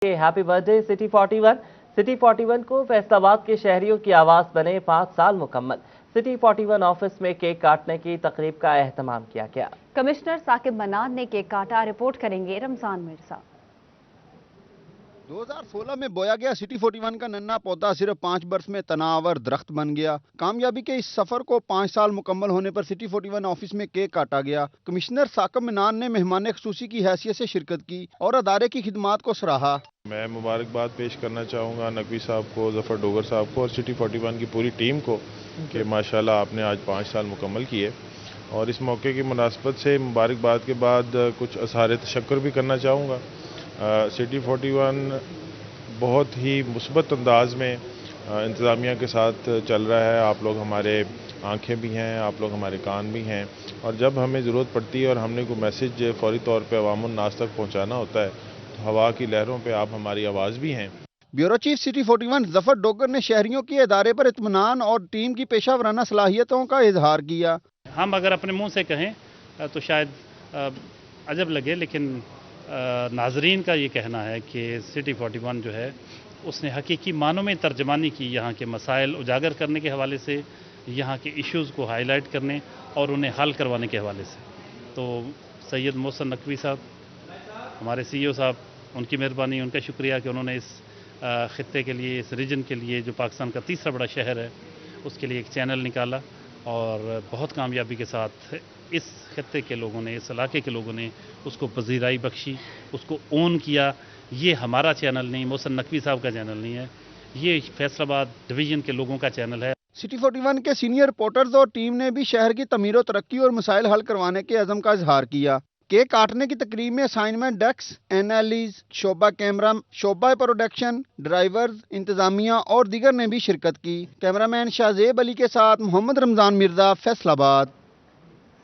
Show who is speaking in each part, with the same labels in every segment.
Speaker 1: Happy birthday city 41। City 41 को फैसलाबाद के शहरियों की आवाज बने 5 साल मुकम्मल। सिटी 41 ऑफिस में केक काटने की तकरीब का एहतमाम किया गया।
Speaker 2: कमिश्नर साकिब मनान ने केक काटा। रिपोर्ट करेंगे रमजान मिर्जा।
Speaker 3: 2016 में बोया गया सिटी 41 का नन्हा पौधा सिर्फ 5 बरस में तनावर दरख्त बन गया। कामयाबी के इस सफर को 5 साल मुकम्मल होने पर सिटी 41 ऑफिस में केक काटा गया। कमिश्नर साकिब मनान ने मेहमान खुसूसी की हैसियत से शिरकत की और अदारे की खिदमात को सराहा।
Speaker 4: मैं मुबारकबाद पेश करना चाहूँगा नकवी साहब को, जफर डोगर साहब को और सिटी 41 की पूरी टीम को कि माशाल्लाह आपने आज 5 साल मुकम्मल किए। और इस मौके की मुनासबत से मुबारकबाद के बाद कुछ अज़हार तशक्कुर भी करना चाहूँगा। सिटी 41 बहुत ही मुस्बत अंदाज में इंतज़ामिया के साथ चल रहा है। आप लोग हमारे आंखें भी हैं, आप लोग हमारे कान भी हैं, और जब हमें ज़रूरत पड़ती है और हमने कोई मैसेज फौरी तौर पे अवामुन नास तक पहुँचाना होता है तो हवा की लहरों पे आप हमारी आवाज़ भी हैं।
Speaker 3: Bureau chief city 41 Zafar Dogar ने शहरियों की अदारे पर इत्मीनान और टीम की पेशा वराना सलाहियतों का इजहार किया।
Speaker 5: हम अगर अपने मुंह से कहें तो शायद अजब लगे, लेकिन नाजरीन का ये कहना है कि सिटी 41 जो है उसने हकीकी मानों में तर्जमानी की, यहाँ के मसाइल उजागर करने के हवाले से, यहाँ के इश्यूज़ को हाईलाइट करने और उन्हें हल करवाने के हवाले से। तो सैयद मोहसिन नकवी साहब, हमारे CEO साहब, उनकी मेहरबानी, उनका शुक्रिया कि उन्होंने इस ख़ित्ते के लिए, इस रीजन के लिए, जो पाकिस्तान का तीसरा बड़ा शहर है, उसके लिए एक चैनल निकाला और बहुत कामयाबी के साथ इस खत्ते के लोगों ने, इस इलाके के लोगों ने उसको पजीराई बख्शी, उसको ओन किया। ये हमारा चैनल नहीं, मोहसिन नकवी साहब का चैनल नहीं है, ये फैसलाबाद डिवीज़न के लोगों का चैनल है।
Speaker 3: सिटी 41 के सीनियर रिपोर्टर्स और टीम ने भी शहर की तमीर व तरक्की और मसाइल हल करवाने के अज़म का इजहार किया। केक काटने की तकरीब में असाइनमेंट डेस्क, एनालिस, शोबा कैमरा, शोबा प्रोडक्शन, ड्राइवर्स, इंतजामिया और दीगर ने भी शिरकत की। कैमरामैन शाहजेब अली के साथ मोहम्मद रमजान मिर्जा, फैसलाबाद।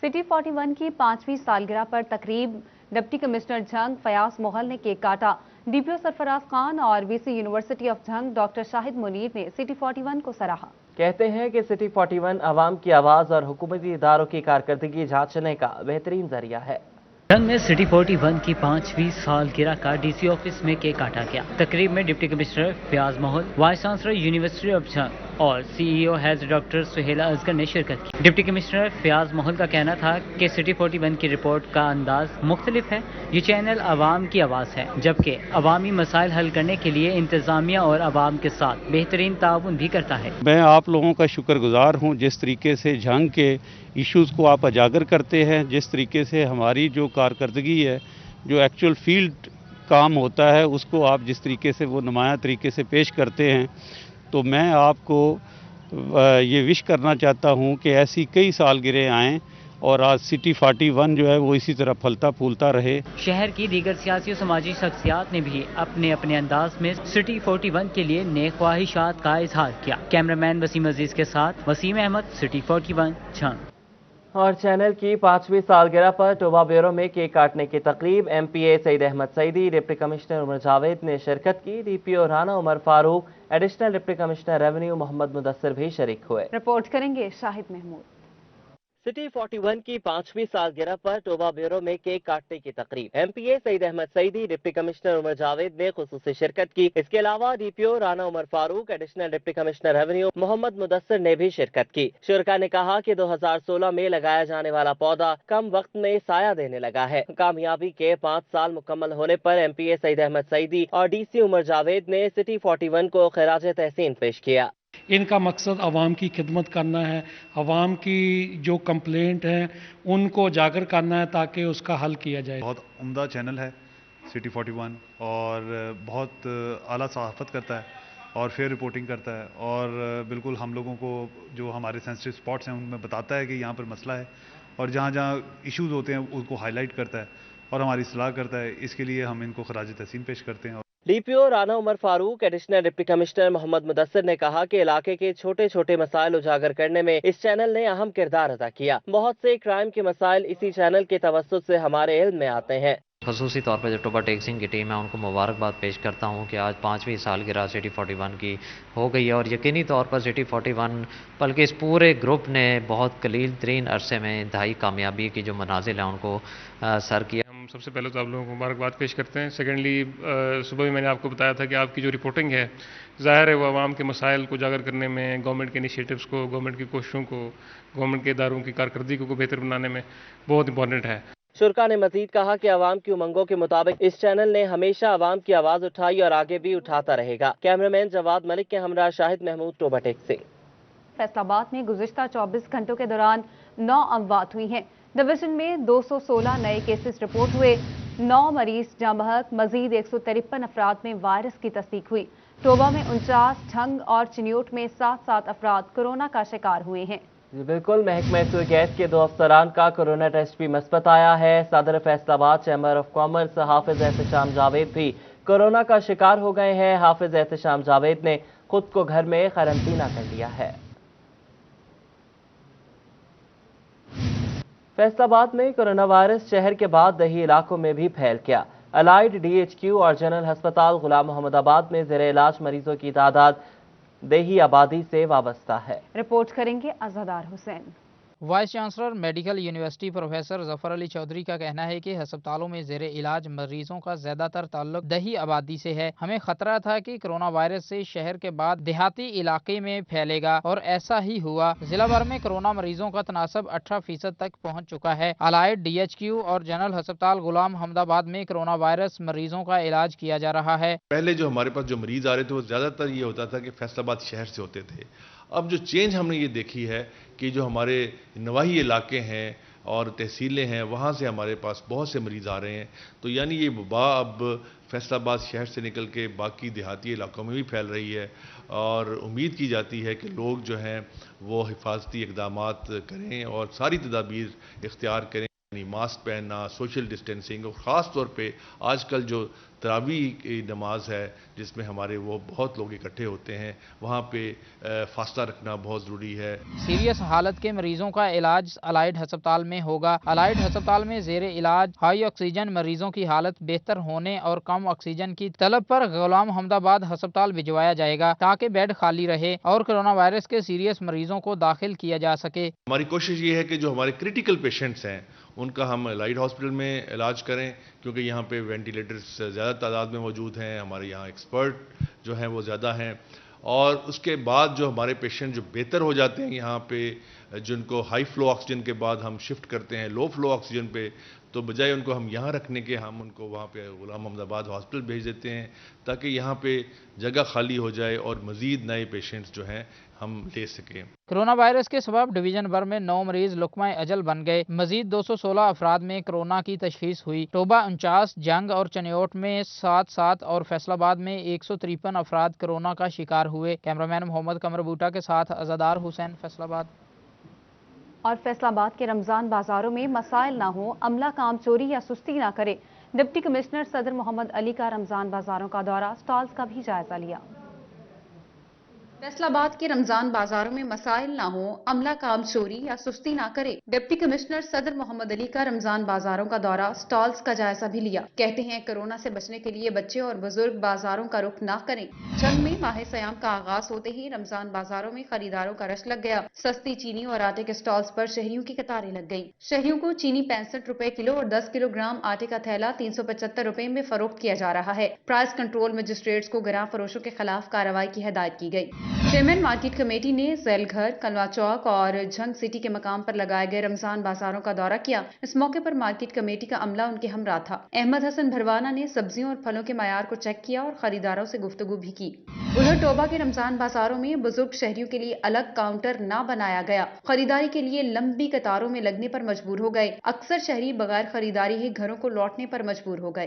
Speaker 2: सिटी 41 की 5वीं सालगिरह पर तकरीब। डिप्टी कमिश्नर झंग फयाज मोहल ने केक काटा। DPO सरफराज खान और VC university of Jhang doctor Shahid Munir ने सिटी 41 को सराहा।
Speaker 1: कहते हैं कि सिटी 41 आवाम की आवाज़ और हुकूमती इदारों की कारकर्दगी जांचने का बेहतरीन जरिया है।
Speaker 6: झंग में सिटी 41 की 5वीं सालगिरह का DC ऑफिस में केक काटा गया। तकरीब में deputy commissioner Fayaz Mohal, vice chancellor university of Jhang और CEO हैज डॉक्टर सुहेला असगर ने शिरकत की। डिप्टी कमिश्नर फयाज मोहल का कहना था कि सिटी 41 की रिपोर्ट का अंदाज मुख्तलिफ है। ये चैनल आवाम की आवाज़ है, जबकि अवामी मसाइल हल करने के लिए इंतजामिया और आवाम के साथ बेहतरीन ताउन भी करता है।
Speaker 7: मैं आप लोगों का शुक्रगुजार हूँ जिस तरीके से झंग के इश्यूज़ को आप उजागर करते हैं, जिस तरीके से हमारी जो कारकर्दगी है, जो एक्चुअल फील्ड काम होता है, उसको आप जिस तरीके से वो नुमाया तरीके से पेश करते हैं। तो मैं आपको ये विश करना चाहता हूँ कि ऐसी कई सालगिरह आएँ और आज सिटी 41 जो है वो इसी तरह फलता फूलता रहे।
Speaker 6: शहर की दीगर सियासी और समाजी शख्सियात ने भी अपने अपने अंदाज में सिटी 41 के लिए नेक ख्वाहिशात का इजहार किया। कैमरामैन वसीम अजीज के साथ वसीम अहमद, सिटी 41 झंग।
Speaker 1: और चैनल की 5वीं सालगिरह पर टोबा ब्यूरो में केक काटने की तकरीब। MPA Saeed Ahmed Saeedi, deputy commissioner Umar Javed ने शिरकत की। DPO Rana Umar Farooq, additional deputy commissioner revenue Muhammad Mudassir भी शरीक हुए।
Speaker 2: रिपोर्ट करेंगे शाहिद महमूद।
Speaker 1: सिटी 41 की 5वीं सालगिरह पर टोबा ब्यूरो में केक काटने की तकरीब। MPA Saeed Ahmed Saeedi, deputy commissioner Umar Javed ने खुसूसी शिरकत की। इसके अलावा DPO Rana Umar Farooq, additional deputy commissioner revenue Muhammad Mudassir ने भी शिरकत की। शुरका ने कहा कि 2016 में लगाया जाने वाला पौधा कम वक्त में साया देने लगा है। कामयाबी के 5 साल मुकम्मल होने पर MPA सईद अहमद सईदी और DC उमर जावेद ने सिटी 41 को खिराज तहसीन पेश किया।
Speaker 8: इनका मकसद आवाम की खिदमत करना है, आवाम की जो कंप्लेंट हैं उनको उजागर करना है ताकि उसका हल किया जाए।
Speaker 9: बहुत उम्दा चैनल है सिटी 41 और बहुत आला सहाफ़त करता है और फेयर रिपोर्टिंग करता है और बिल्कुल हम लोगों को जो हमारे सेंसिटिव स्पॉट्स हैं उनमें बताता है कि यहाँ पर मसला है और जहाँ जहाँ इश्यूज़ होते हैं उनको हाईलाइट करता है और हमारी सलाह करता है। इसके लिए हम इनको खराज तहसीन पेश करते हैं।
Speaker 1: DPO Rana Umar Farooq, additional deputy commissioner Muhammad Mudassir ने कहा कि इलाके के छोटे छोटे मसाइल उजागर करने में इस चैनल ने अहम किरदार अदा किया। बहुत से क्राइम के मसाइल इसी चैनल के तवस्सुत से हमारे इल्म में आते हैं।
Speaker 10: ख़ुसूसी तौर पर जो टोबा टेक्सिंग की टीम है उनको मुबारकबाद पेश करता हूँ कि आज 5वीं सालगिरह सिटी 41 की हो गई है और यकीनी तौर पर सिटी 41 बल्कि इस पूरे ग्रुप ने बहुत कलील तरीन अरसे में इंतहाई कामयाबी की जो मनाजिल हैं उनको सर किया।
Speaker 4: हम
Speaker 11: हम सबसे पहले तो आप लोगों को मुबारकबाद पेश करते हैं। सेकेंडली, सुबह भी मैंने आपको बताया था कि आपकी जो रिपोर्टिंग है, ज़ाहिर है वो आवाम के मसाइल को उजागर करने में, गवर्नमेंट के इनिशिएटिव्स को, गवर्नमेंट की कोशिशों को, गवर्नमेंट के इदारों की कारकर्दगी को बेहतर बनाने में बहुत इंपॉर्टेंट है।
Speaker 1: शुरका ने मजीद कहा कि आवाम की उमंगों के मुताबिक इस चैनल ने हमेशा आवाम की आवाज उठाई और आगे भी उठाता रहेगा। कैमरामैन जवाद मलिक के हमरा शाहिद महमूद, टोबा टेक से।
Speaker 2: फैसलाबाद में गुज़िश्ता 24 घंटों के दौरान 9 अमवात हुई हैं। डिवीजन में 216 नए केसेस रिपोर्ट हुए। 9 मरीज जहां बहक मजीद 153 अफराद में वायरस की तस्दीक हुई। टोबा में 49, झंग और चिन्योट में 7 अफराद कोरोना का शिकार हुए हैं।
Speaker 1: जी बिल्कुल, महकमा सुए गैस के 2 अफसरान का कोरोना टेस्ट भी मस्बत आया है। सदर फैसलाबाद चैम्बर ऑफ कॉमर्स हाफिज एहतशाम जावेद भी कोरोना का शिकार हो गए हैं। हाफिज एहतशाम जावेद ने खुद को घर में क्वारंटीना कर लिया है। फैसलाबाद में कोरोना वायरस शहर के बाद दही इलाकों में भी फैल गया। अलाइड DHQ और जनरल अस्पताल गुलाम मोहम्मदाबाद में ज़ेरे इलाज मरीजों की तादाद देही आबादी से वाबस्ता है।
Speaker 2: रिपोर्ट करेंगे Azhdar Hussain.
Speaker 12: Vice chancellor medical university professor Zafar Ali Chaudhry का कहना है कि अस्पतालों में ज़ेरे इलाज मरीजों का ज्यादातर ताल्लुक दही आबादी से है। हमें खतरा था कि कोरोना वायरस से शहर के बाद देहाती इलाके में फैलेगा और ऐसा ही हुआ। जिला भर में कोरोना मरीजों का तनासब 18% तक पहुँच चुका है। अलाइड DHQ और जनरल अस्पताल गुलाम मोहम्मदाबाद में कोरोना वायरस मरीजों का इलाज किया जा रहा है।
Speaker 13: पहले जो हमारे पास जो मरीज आ रहे थे वो ज्यादातर ये होता था कि फैसलाबाद शहर से होते थे। अब जो चेंज हमने ये देखी है कि जो हमारे नवाही इलाके हैं और तहसीलें हैं वहाँ से हमारे पास बहुत से मरीज़ आ रहे हैं। तो यानी ये वबा अब फैसलाबाद शहर से निकल के बाकी देहाती इलाकों में भी फैल रही है और उम्मीद की जाती है कि लोग जो हैं वो हिफाजती इक़दामात करें और सारी तदाबीर इख्तियार करें, यानी मास्क पहनना, सोशल डिस्टेंसिंग और ख़ास तौर पे आजकल जो तरावीह की नमाज है जिसमें हमारे वो बहुत लोग इकट्ठे होते हैं, वहाँ पे फासला रखना बहुत ज़रूरी है।
Speaker 12: सीरियस हालत के मरीजों का इलाज अलाइड अस्पताल में होगा। अलाइड अस्पताल में ज़ेरे इलाज हाई ऑक्सीजन मरीजों की हालत बेहतर होने और कम ऑक्सीजन की तलब पर गुलाम मोहम्मदाबाद अस्पताल भिजवाया जाएगा ताकि बेड खाली रहे और कोरोना वायरस के सीरियस मरीजों को दाखिल किया जा सके।
Speaker 13: हमारी कोशिश ये है कि जो हमारे क्रिटिकल पेशेंट्स हैं उनका हम अलाइड हॉस्पिटल में इलाज करें, क्योंकि यहाँ पे वेंटिलेटर्स ज़्यादा तादाद में मौजूद हैं, हमारे यहाँ एक्सपर्ट जो हैं वो ज़्यादा हैं। और उसके बाद जो हमारे पेशेंट जो बेहतर हो जाते हैं यहाँ पे, जिनको हाई फ्लो ऑक्सीजन के बाद हम शिफ्ट करते हैं लो फ्लो ऑक्सीजन पे, तो बजाय उनको हम यहाँ रखने के हम उनको वहाँ पे गुलाम मोहम्मदाबाद हॉस्पिटल भेज देते हैं ताकि यहाँ पे जगह खाली हो जाए और मज़ीद नए पेशेंट्स जो हैं हम ले सकें।
Speaker 12: कोरोना वायरस के सबब डिवीजन भर में 9 मरीज लुकमा अजल बन गए। मजीद 216 अफराद में कोरोना की तशखीस हुई। टोबा 49, जंग और चन्योट में 7 और फैसलाबाद में 153 अफराद कोरोना का शिकार हुए। कैमरामैन मोहम्मद कमर बूटा के साथ अज़हदार हुसैन, फैसलाबाद।
Speaker 2: और फैसलाबाद के रमजान बाजारों में मसाइल ना हो, अमला काम चोरी या सुस्ती ना करे। डिप्टी कमिश्नर सदर मोहम्मद अली का रमजान बाजारों का दौरा, स्टॉल्स का भी जायजा लिया। फैसलाबाद के रमजान बाजारों में मसाइल ना हो, अमला काम चोरी या सुस्ती ना करे। डिप्टी कमिश्नर सदर मोहम्मद अली का रमजान बाजारों का दौरा, स्टॉल्स का जायजा भी लिया। कहते हैं कोरोना से बचने के लिए बच्चे और बुजुर्ग बाजारों का रुख ना करें। जंग में माह सयाम का आगाज होते ही रमजान बाजारों में खरीदारों का रश लग गया। सस्ती चीनी और आटे के स्टॉल्स पर शहरियों की कतारें लग गयी। शहरियों को चीनी 65 रुपए किलो और 10 किलोग्राम आटे का थैला 375 रुपए में फरोख्त किया जा रहा है। प्राइस कंट्रोल मजिस्ट्रेट्स को गिरां फरोशों के खिलाफ कार्रवाई की हिदायत की गई। चेयरमैन मार्केट कमेटी ने जैलघर, कलवा चौक और झंग सिटी के मकाम पर लगाए गए रमजान बाजारों का दौरा किया। इस मौके पर मार्केट कमेटी का अमला उनके हमरा था। अहमद हसन भरवाना ने सब्जियों और फलों के मयार को चेक किया और खरीदारों से गुफ्तगू भी की। उधर टोबा के रमजान बाजारों में बुजुर्ग शहरियों के लिए अलग काउंटर न बनाया गया। खरीदारी के लिए लंबी कतारों में लगने पर मजबूर हो गए। अक्सर शहरी बगैर खरीदारी ही घरों को लौटने पर मजबूर हो गए।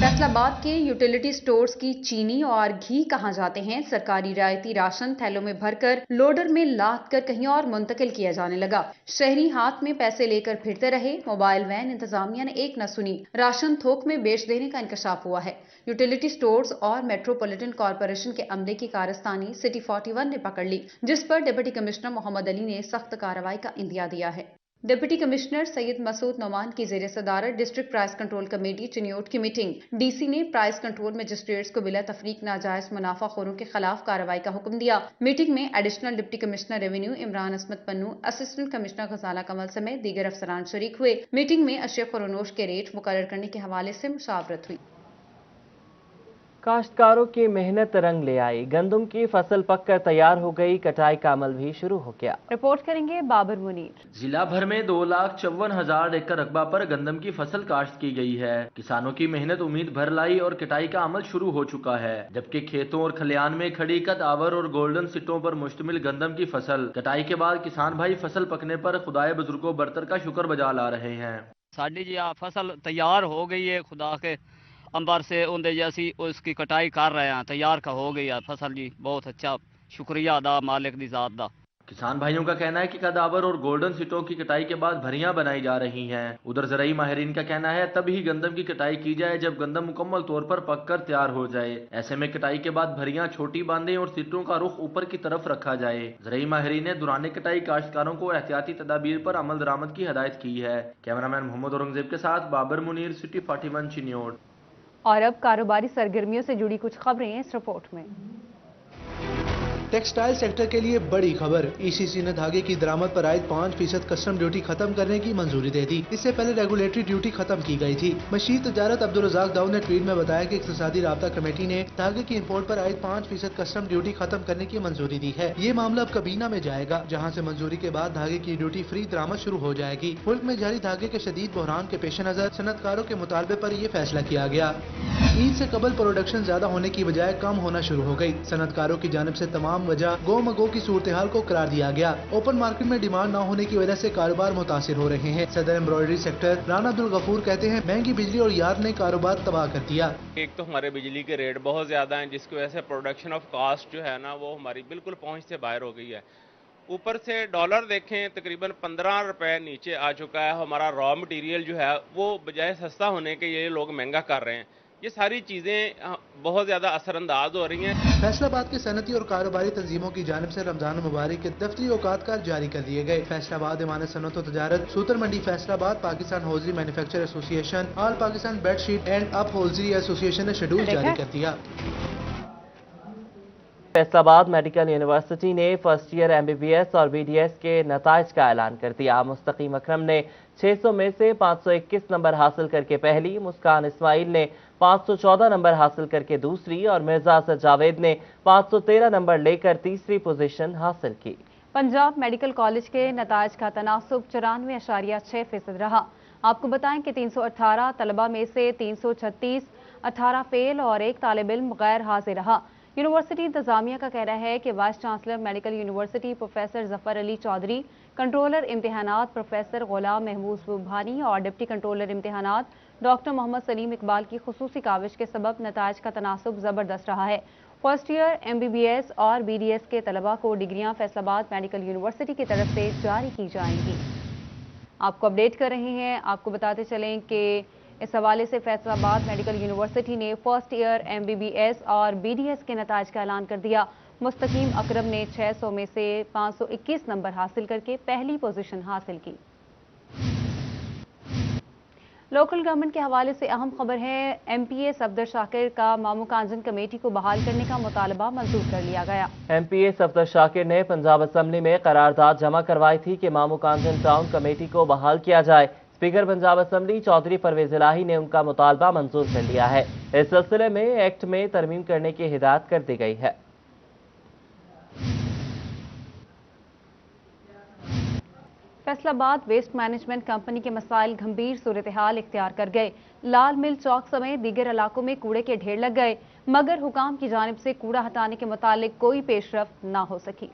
Speaker 2: फैसलाबाद के यूटिलिटी स्टोर्स की चीनी और घी कहाँ जाते हैं? सरकारी रियायती राशन थैलों में भरकर लोडर में लाद कर कहीं और मुंतकिल किया जाने लगा। शहरी हाथ में पैसे लेकर फिरते रहे। मोबाइल वैन इंतजामिया ने एक न सुनी। राशन थोक में बेच देने का इंकशाफ हुआ है। यूटिलिटी स्टोर्स और मेट्रोपॉलिटन कॉर्पोरेशन के अमले की कारस्तानी सिटी 41 ने पकड़ ली, जिस पर डिप्टी कमिश्नर मोहम्मद अली ने सख्त कार्रवाई का इंदिया दिया है। डिप्टी कमिश्नर सैयद मसूद नोमान की ज़ेर सदारत district price control committee Chiniot की मीटिंग। डीसी ने प्राइस कंट्रोल मजिस्ट्रेट्स को बिला तफरीक नाजायज मुनाफाखोरों के खिलाफ कार्रवाई का हुक्म दिया। मीटिंग में additional deputy commissioner revenue Imran असमत पन्नू, असिस्टेंट कमिश्नर गजाला कमल समेत दीगर अफसरान शरीक हुए। मीटिंग में अशिया फरोनोश के रेट मुकर्रर करने के हवाले से मुशावरत हुई।
Speaker 1: काश्तकारों की मेहनत रंग ले आई, गंदम की फसल पककर तैयार हो गई, कटाई का अमल भी शुरू हो गया।
Speaker 2: रिपोर्ट करेंगे बाबर मुनीर।
Speaker 14: जिला भर में 2,54,000 एकड़ रकबा पर गंदम की फसल काश्त की गई है। किसानों की मेहनत उम्मीद भर लाई और कटाई का अमल शुरू हो चुका है, जबकि खेतों और खलियान में खड़ी कदावर और गोल्डन सिटों पर मुश्तमिल गंदम की फसल कटाई के बाद किसान भाई फसल पकने पर खुदाए बुजुर्गों बरतर का शुक्र बजा ला रहे हैं।
Speaker 15: साड़ी जी फसल तैयार हो गई है, खुदा के अंबर से उनके जैसी उसकी कटाई कर रहे हैं, तैयार का हो गई है फसल जी। बहुत अच्छा, शुक्रिया अदा मालिक दी जात दा।
Speaker 14: किसान भाइयों का कहना है कि कदावर और गोल्डन सिटों की कटाई के बाद भरियां बनाई जा रही हैं। उधर ज़राई माहिरीन का कहना है तब ही गंदम की कटाई की जाए जब गंदम मुकम्मल तौर पर पककर तैयार हो जाए। ऐसे में कटाई के बाद भरियां छोटी बांधें और सिटों का रुख ऊपर की तरफ रखा जाए। ज़राई माहिरीन ने दौरान कटाई काश्तकारों को एहतियाती तदाबीर पर अमल दरामद की हिदायत की है। कैमरामैन मोहम्मद औरंगजेब के साथ बाबर मुनीर, सिटी 41 चिन्योट।
Speaker 2: और अब कारोबारी सरगर्मियों से जुड़ी कुछ खबरें इस रिपोर्ट में।
Speaker 16: टेक्सटाइल सेक्टर के लिए बड़ी खबर, ईसीसी ने धागे की दरामद पर आयद 5% कस्टम ड्यूटी खत्म करने की मंजूरी दे दी। इससे पहले रेगुलेटरी ड्यूटी खत्म की गई थी। मशीर तजारत अब्दुल रज़ाक दाऊद ने ट्वीट में बताया कि इक़्तिसादी राब्ता कमेटी ने धागे की इंपोर्ट पर आयद 5% कस्टम ड्यूटी खत्म करने की मंजूरी दी है। ये मामला अब कबीना में जाएगा, जहाँ से मंजूरी के बाद धागे की ड्यूटी फ्री दरामद शुरू हो जाएगी। मुल्क में जारी धागे के शदीद बहरान के पेश नजर सनतकारों के मुतालबे पर यह फैसला किया गया। ईद से कबल प्रोडक्शन ज्यादा होने की बजाय कम होना शुरू हो गई। सनतकारों की जानिब से तमाम वजह गो मगो की सूरत हाल को करार दिया गया। ओपन मार्केट में डिमांड न होने की वजह से कारोबार मुतासिर हो रहे हैं। सदर एम्ब्रॉयडरी सेक्टर राना अब्दुल गफूर कहते हैं महंगी बिजली और यार ने कारोबार तबाह कर दिया।
Speaker 17: एक तो हमारे बिजली के रेट बहुत ज्यादा हैं, जिसकी वजह से प्रोडक्शन ऑफ कास्ट जो है ना वो हमारी बिल्कुल पहुंच से बाहर हो गई है। ऊपर से डॉलर देखें तकरीबन 15 रुपए नीचे आ चुका है। हमारा रॉ मटेरियल जो है वो बजाय सस्ता होने के ये लोग महंगा कर रहे हैं। ये सारी चीज़ें बहुत ज़्यादा असरअंदाज हो रही हैं।
Speaker 16: फैसलाबाद के सनती और कारोबारी तंजीमों की जानिब से रमजान मुबारक के दफ्तरी औकात कार्ड जारी कर दिए गए। फैसलाबाद इमारत सनत और तजारत, Sutar Mandi Faisalabad, Pakistan hosiery manufacture association, all Pakistan bedsheet and up hosiery association ने शेड्यूल जारी कर दिया।
Speaker 1: फैसलाबाद मेडिकल यूनिवर्सिटी ने फर्स्ट ईयर MBBS और BDS के नताइज का ऐलान कर दिया। मुस्तकीम अकरम ने 600 में से 521 नंबर हासिल करके पहली, मुस्कान इस्माइल ने 514 नंबर हासिल करके दूसरी और मिर्जा असद जावेद ने 513 नंबर लेकर तीसरी पोजीशन हासिल की।
Speaker 2: पंजाब मेडिकल कॉलेज के नताइज का तनासुब 94.6% रहा। आपको बताएं कि 318 तलबा में से 336 18 फेल और एक तालिब इल्म गैर हाजिर रहा। यूनिवर्सिटी इंतजामिया का कहना है कि vice chancellor medical university professor Zafar Ali Chaudhry, controller इम्तिहानात प्रोफेसर गुलाम महमूद सुबहानी और डिप्टी कंट्रोलर इम्तिहानात डॉक्टर मोहम्मद सलीम इकबाल की खुसूसी काविश के सबब नताइज का तनासुब ज़बरदस्त रहा है। फर्स्ट ईयर MBBS और BDS के तलबा को डिग्रियां फैसलाबाद मेडिकल यूनिवर्सिटी की तरफ से जारी की जाएंगी। आपको अपडेट कर रहे हैं, आपको बताते चलें कि इस हवाले से फैसलाबाद मेडिकल यूनिवर्सिटी ने फर्स्ट ईयर MBBS और BDS के नताइज का ऐलान कर दिया। मुस्तकीम अकरम ने 600 में से 521 नंबर हासिल करके पहली पोजीशन हासिल की। लोकल गवर्नमेंट के हवाले से अहम खबर है, MPA सफदर शाकिर का मामू कांजन कमेटी को बहाल करने का मुतालबा मंजूर कर लिया गया।
Speaker 1: MPA सफदर शाकिर ने पंजाब असम्बली में करारदाद जमा करवाई थी कि मामू कांजन टाउन कमेटी को बहाल किया जाए। स्पीकर पंजाब असम्बली चौधरी परवेज इलाही ने उनका मुतालबा मंजूर कर लिया है। इस सिलसिले में एक्ट में तरमीम करने की हिदायत कर दी गई है।
Speaker 2: फैसलाबाद वेस्ट मैनेजमेंट कंपनी के मसाइल गंभीर सूरत हाल इख्तियार कर गए। लाल मिल चौक समेत दीगर इलाकों में कूड़े के ढेर लग गए, मगर हुकाम की जानिब से कूड़ा हटाने के मुतालिक कोई पेशरफ्त न हो सकी।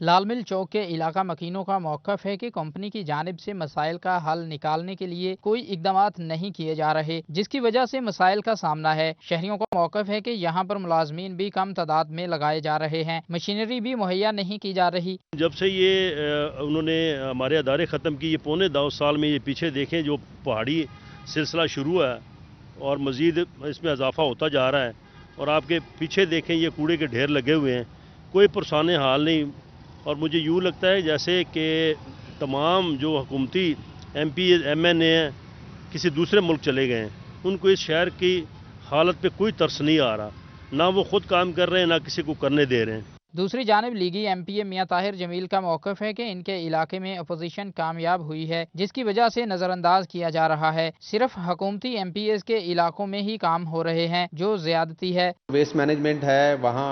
Speaker 12: लाल मिल चौक के इलाका मकीनों का मौक़िफ़ है कि कंपनी की जानिब से मसाइल का हल निकालने के लिए कोई इक़दामात नहीं किए जा रहे, जिसकी वजह से मसाइल का सामना है। शहरियों का मौक़िफ़ है कि यहाँ पर मुलाजमीन भी कम तादाद में लगाए जा रहे हैं, मशीनरी भी मुहैया नहीं की जा रही।
Speaker 18: जब से ये उन्होंने हमारे अदारे ख़त्म की, ये पौने 2 साल में ये पीछे देखें जो पहाड़ी सिलसिला शुरू है और मज़ीद इसमें इजाफा होता जा रहा है। और आपके पीछे देखें ये कूड़े के ढेर लगे हुए हैं, कोई पुरसाने हाल नहीं। और मुझे यूँ लगता है जैसे कि तमाम जो हुकूमती MP MNA हैं किसी दूसरे मुल्क चले गए हैं, उनको इस शहर की हालत पे कोई तरस नहीं आ रहा, ना वो खुद काम कर रहे हैं ना किसी को करने दे रहे हैं।
Speaker 12: दूसरी जानिब लीगी MPA मियां ताहिर जमील का मौक़िफ़ है कि इनके इलाके में अपोजिशन कामयाब हुई है, जिसकी वजह से नज़रअंदाज किया जा रहा है। सिर्फ हुकूमती MPAs के इलाकों में ही काम हो रहे हैं जो ज़्यादती है।
Speaker 19: वेस्ट मैनेजमेंट है वहाँ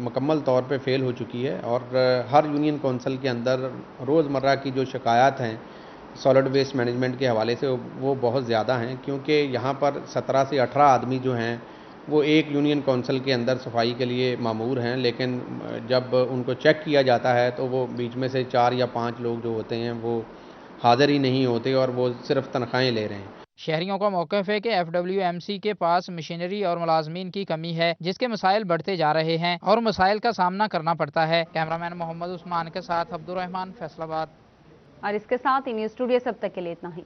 Speaker 19: मुकम्मल तौर पे फेल हो चुकी है और हर यूनियन कौंसिल के अंदर रोज़मर्रा की जो शिकायत हैं सॉलिड वेस्ट मैनेजमेंट के हवाले से वो बहुत ज़्यादा हैं, क्योंकि यहाँ पर 17 से 18 आदमी जो हैं वो एक यूनियन कौंसिल के अंदर सफाई के लिए मामूर हैं, लेकिन जब उनको चेक किया जाता है तो वो बीच में से 4 या 5 लोग जो होते हैं वो हाज़िर ही नहीं होते और वो सिर्फ तनख्वाहें ले रहे हैं।
Speaker 12: शहरियों का मौक़िफ़ है कि FWMC के पास मशीनरी और मुलाजमीन की कमी है, जिसके मसाइल बढ़ते जा रहे हैं और मसाइल का सामना करना पड़ता है। कैमरामैन मोहम्मद उस्मान के साथ अब्दुल रहमान, फैसलाबाद।
Speaker 2: और इसके साथ ही न्यूज़ स्टूडियो सब तक के लिए इतना ही।